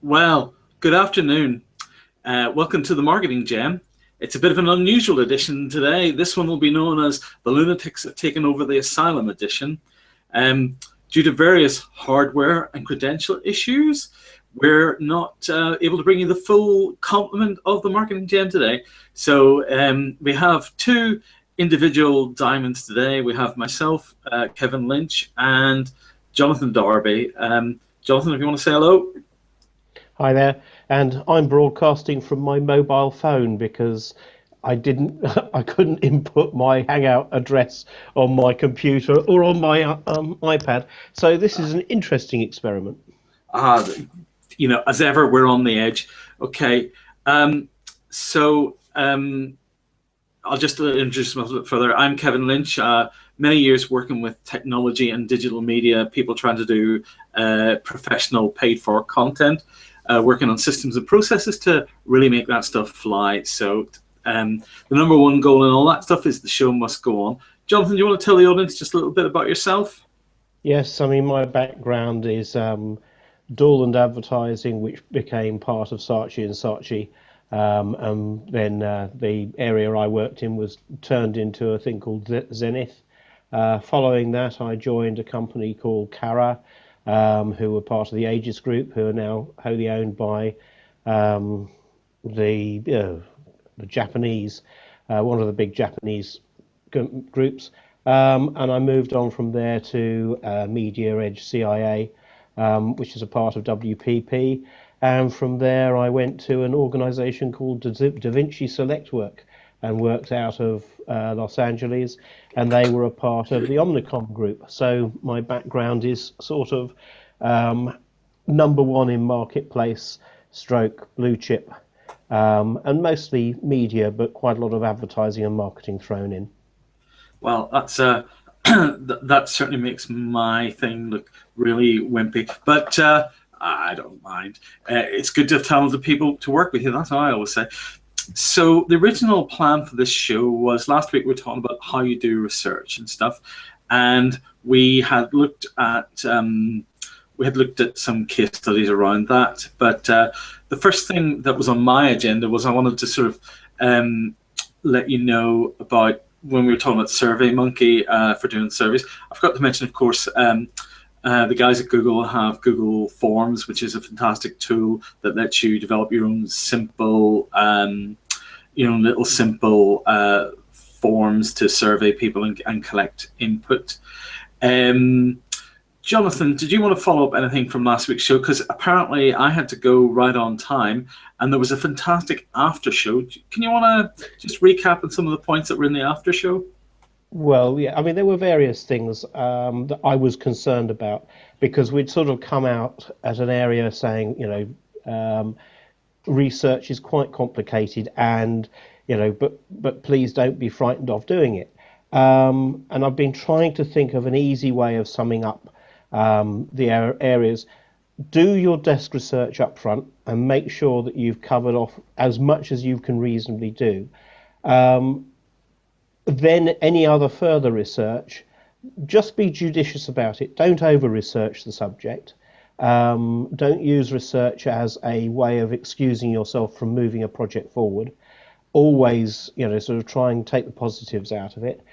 Well, good afternoon. Welcome to the Marketing Jam. It's a bit of an unusual edition today. This one will be known as The Lunatics Have Taken Over the Asylum edition. Due to various hardware and credential issues, we're not able to bring you the full complement of the Marketing Jam today. So we have two individual diamonds today. We have myself, Kevin Lynch, and Jonathan Darby. Jonathan, if you want to say hello. Hi there, and I'm broadcasting from my mobile phone because I couldn't input my Hangout address on my computer or on my iPad. So this is an interesting experiment. Uh, as ever, we're on the edge. Okay, so I'll just introduce myself a bit further. I'm Kevin Lynch. Many years working with technology and digital media, people trying to do professional paid-for content. Working on systems and processes to really make that stuff fly. So the number one goal and all that stuff is the show must go on. Jonathan, do you want to tell the audience just a little bit about yourself? Yes, I mean my background is Dorland Advertising, which became part of Saatchi and Saatchi, and then the area I worked in was turned into a thing called Zenith. Following that, I joined a company called Cara, who were part of the Aegis Group, who are now wholly owned by the Japanese, one of the big Japanese groups. And I moved on from there to Media Edge CIA, which is a part of WPP. And from there, I went to an organization called Da Vinci Select Work and worked out of Los Angeles, and they were a part of the Omnicom group. So my background is sort of number one in marketplace, stroke blue chip, and mostly media, but quite a lot of advertising and marketing thrown in. Well, that's that certainly makes my thing look really wimpy, but I don't mind. It's good to have talented people to work with you. That's what I always say. So the original plan for this show was last week we were talking about how you do research and stuff, and we had looked at some case studies around that. But the first thing that was on my agenda was I wanted to sort of let you know about when we were talking about SurveyMonkey for doing surveys. I forgot to mention, of course, the guys at Google have Google Forms, which is a fantastic tool that lets you develop your own simple, little simple forms to survey people and collect input. Jonathan, did you want to follow up anything from last week's show? Because apparently I had to go right on time, and there was a fantastic after show. Can you want to just recap on some of the points that were in the after show? Well, yeah, I mean, there were various things that I was concerned about because we'd sort of come out as an area saying, research is quite complicated and, but please don't be frightened of doing it. And I've been trying to think of an easy way of summing up the areas. Do your desk research up front and make sure that you've covered off as much as you can reasonably do. Then any other further research, just be judicious about it. Don't over-research the subject. Don't use research as a way of excusing yourself from moving a project forward. Always, sort of try and take the positives out of it.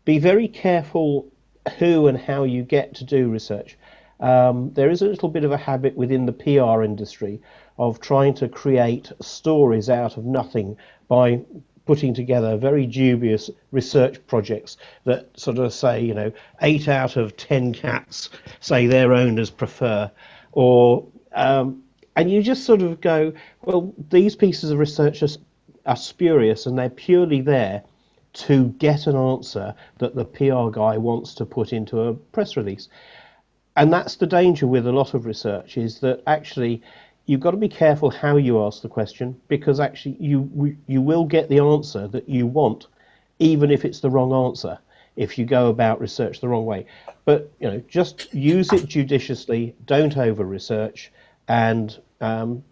Be very careful who and how you get to do research. There is a little bit of a habit within the PR industry of trying to create stories out of nothing by putting together very dubious research projects that sort of say, 8 out of 10 cats say their owners prefer, or and you just sort of go, well, these pieces of research are spurious and they're purely there to get an answer that the PR guy wants to put into a press release. And that's the danger with a lot of research, is that actually you've got to be careful how you ask the question, because actually you will get the answer that you want, even if it's the wrong answer, if you go about research the wrong way. But just use it judiciously, don't over research, and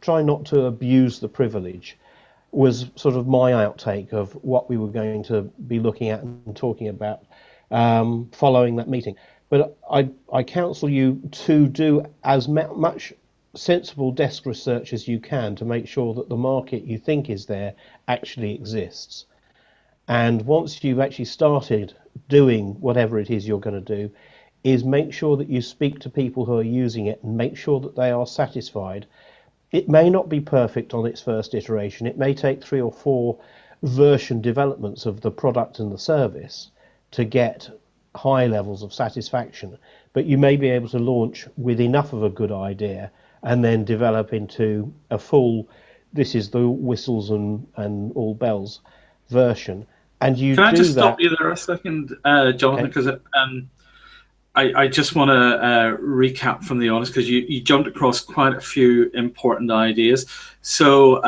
try not to abuse the privilege, was sort of my outtake of what we were going to be looking at and talking about following that meeting. But I counsel you to do as much sensible desk research as you can to make sure that the market you think is there actually exists. And once you've actually started doing whatever it is you're going to do, is make sure that you speak to people who are using it and make sure that they are satisfied. It may not be perfect on its first iteration. It may take 3 or 4 version developments of the product and the service to get high levels of satisfaction, but you may be able to launch with enough of a good idea and then develop into a full, this is the whistles and all bells version. And you Can I do just stop that. you there a second, Jonathan? Okay. Because I just want to recap from the audience, because you jumped across quite a few important ideas. So,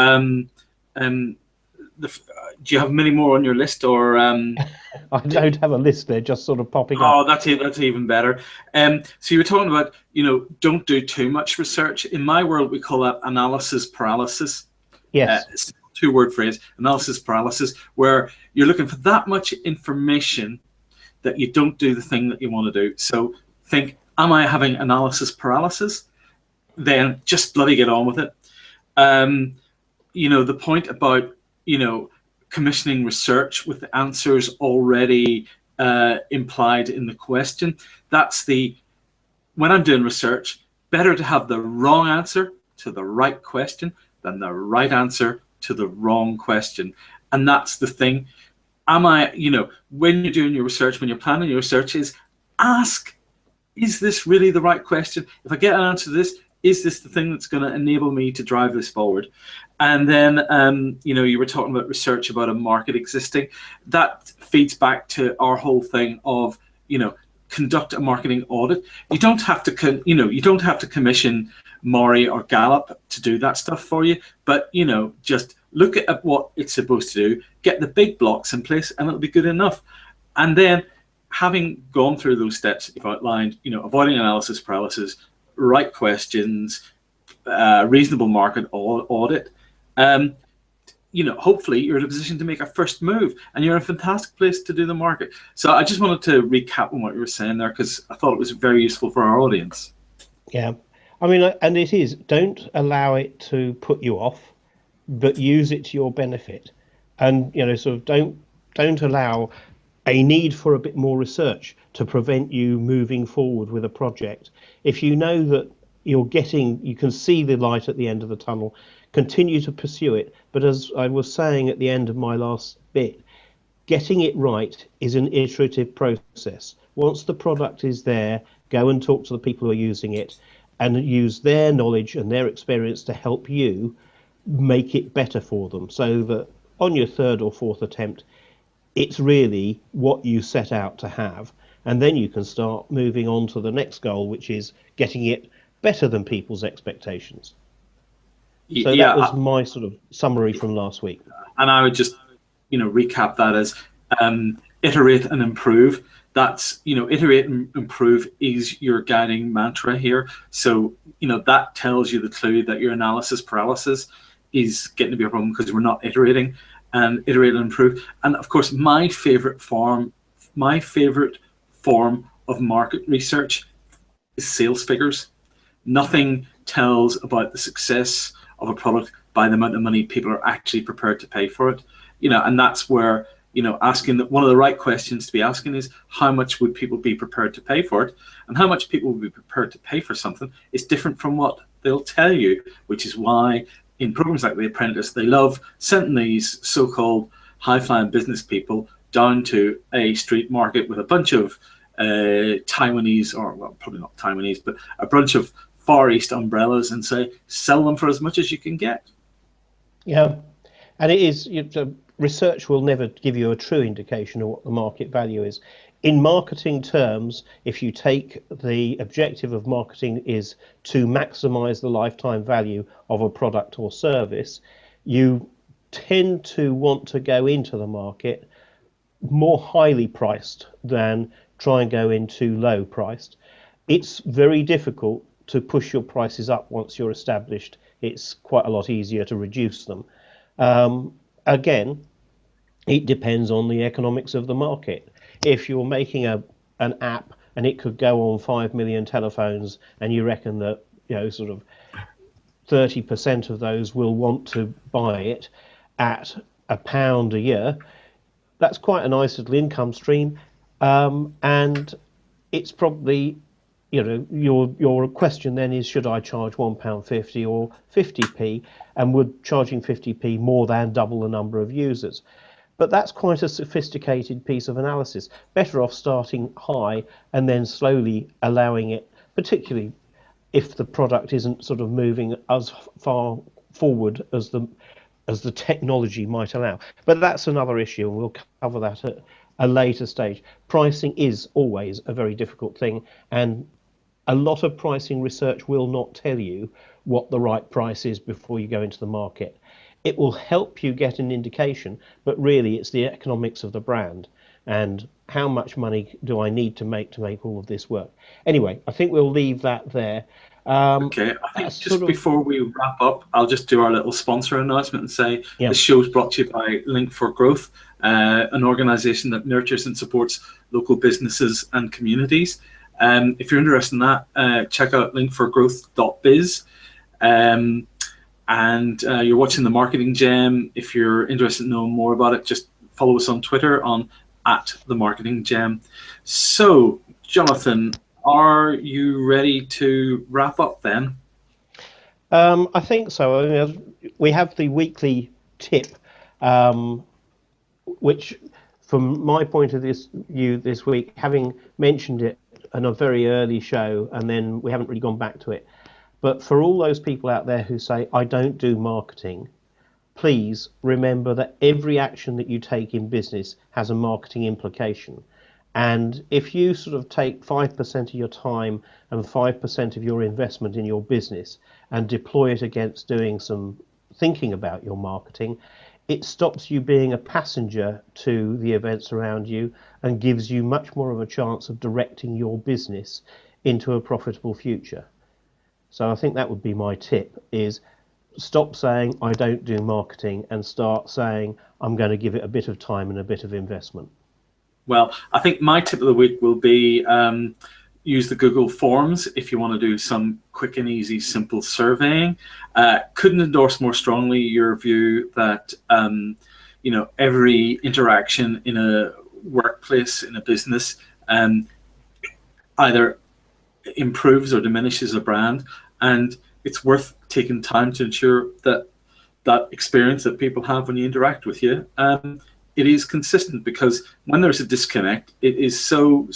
do you have many more on your list, or? I don't have a list there, just sort of popping up. Oh, that's even better. So you were talking about, don't do too much research. In my world, we call that analysis paralysis. Yes. It's a 2-word phrase, analysis paralysis, where you're looking for that much information that you don't do the thing that you want to do. So think, am I having analysis paralysis? Then just bloody get on with it. The point about, commissioning research with the answers already implied in the question, when I'm doing research, better to have the wrong answer to the right question than the right answer to the wrong question. And that's the thing. When you're doing your research, when you're planning your research, ask, is this really the right question? If I get an answer to this, is this the thing that's going to enable me to drive this forward? And then, you were talking about research about a market existing. That feeds back to our whole thing of, conduct a marketing audit. You don't have to commission Maury or Gallup to do that stuff for you, but just look at what it's supposed to do, get the big blocks in place, and it'll be good enough. And then, having gone through those steps you've outlined, avoiding analysis paralysis, right questions, reasonable market audit, hopefully you're in a position to make a first move, and you're in a fantastic place to do the market. So I just wanted to recap on what you were saying there, because I thought it was very useful for our audience. Yeah. I mean, and it is, don't allow it to put you off, but use it to your benefit. And, sort of don't allow a need for a bit more research to prevent you moving forward with a project. If you know that you can see the light at the end of the tunnel, continue to pursue it. But as I was saying at the end of my last bit, getting it right is an iterative process. Once the product is there, go and talk to the people who are using it and use their knowledge and their experience to help you make it better for them, so that on your 3rd or 4th attempt, it's really what you set out to have. And then you can start moving on to the next goal, which is getting it better than people's expectations. So that was my sort of summary from last week. And I would just, recap that as iterate and improve. That's, iterate and improve is your guiding mantra here. So, that tells you the clue that your analysis paralysis is getting to be a problem, because we're not iterating. And iterate and improve. And of course, my favorite form of market research is sales figures. Nothing tells about the success of a product by the amount of money people are actually prepared to pay for it. And that's where, asking that, one of the right questions to be asking is, how much would people be prepared to pay for it? And how much people would be prepared to pay for something is different from what they'll tell you, which is why in programs like The Apprentice, they love sending these so-called high-flying business people down to a street market with a bunch of Taiwanese, or well, probably not Taiwanese, but a bunch of Far East umbrellas, and say, sell them for as much as you can get. Yeah, and it is, research will never give you a true indication of what the market value is. In marketing terms, if you take the objective of marketing is to maximize the lifetime value of a product or service, you tend to want to go into the market more highly priced than try and go in too low priced. It's very difficult to push your prices up once you're established. It's quite a lot easier to reduce them. Again, it depends on the economics of the market. If you're making an app and it could go on 5 million telephones, and you reckon that sort of 30% of those will want to buy it at £1 a year. That's quite a nice little income stream, and it's probably, your question then is, should I charge £1.50 or 50p, and would charging 50p more than double the number of users? But that's quite a sophisticated piece of analysis. Better off starting high and then slowly allowing it, particularly if the product isn't sort of moving as far forward as the technology might allow. But that's another issue, and we'll cover that at a later stage. Pricing is always a very difficult thing, and a lot of pricing research will not tell you what the right price is before you go into the market. It will help you get an indication, but really it's the economics of the brand and how much money do I need to make all of this work. Anyway, I think we'll leave that there. Okay, I think just before we wrap up, I'll just do our little sponsor announcement and say the show is brought to you by Link for Growth, an organisation that nurtures and supports local businesses and communities. If you're interested in that, check out linkforgrowth.biz. And you're watching the Marketing Gem. If you're interested in knowing more about it, just follow us on Twitter on @themarketinggem. So, Jonathan, are you ready to wrap up then? I think so. I mean, we have the weekly tip, which, from my point of view this week, having mentioned it in a very early show, and then we haven't really gone back to it. But for all those people out there who say, I don't do marketing, please remember that every action that you take in business has a marketing implication. And if you sort of take 5% of your time and 5% of your investment in your business and deploy it against doing some thinking about your marketing, it stops you being a passenger to the events around you and gives you much more of a chance of directing your business into a profitable future. So I think that would be my tip, is stop saying I don't do marketing and start saying I'm going to give it a bit of time and a bit of investment. Well, I think my tip of the week will be use the Google Forms if you want to do some quick and easy, simple surveying. Couldn't endorse more strongly your view that every interaction in a workplace, in a business, either improves or diminishes a brand, and it's worth taking time to ensure that that experience that people have when you interact with you, it is consistent, because when there's a disconnect, it is so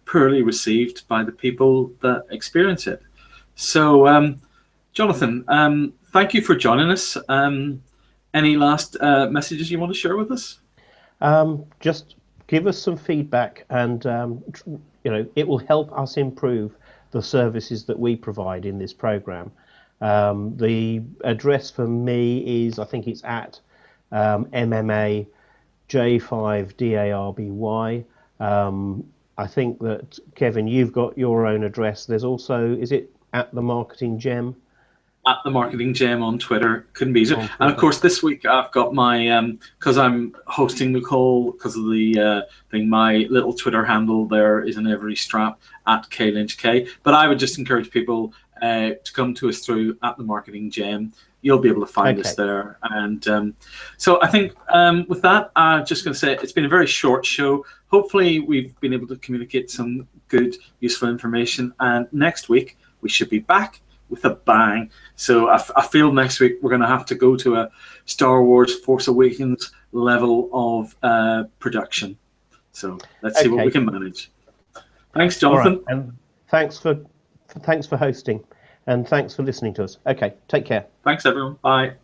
poorly received by the people that experience it. So, Jonathan, thank you for joining us. Any last messages you want to share with us? Just give us some feedback, and it will help us improve the services that we provide in this program. The address for me is, I think it's at MMA J5DARBY. I think that, Kevin, you've got your own address. There's also, is it at the Marketing Gem? At the Marketing Gem on Twitter. Couldn't be easier. And of course, this week I've got my, because I'm hosting the call, because of the thing, my little Twitter handle there is in every strap, at KLynchK. But I would just encourage people to come to us through at the Marketing Gem. You'll be able to find us there. And so I think with that, I'm just going to say it's been a very short show. Hopefully we've been able to communicate some good, useful information. And next week we should be back with a bang. So I feel next week we're going to have to go to a Star Wars Force Awakens level of production. So let's see what we can manage. Thanks, Jonathan. All right. And thanks for hosting, and thanks for listening to us. Okay, take care. Thanks, everyone. Bye.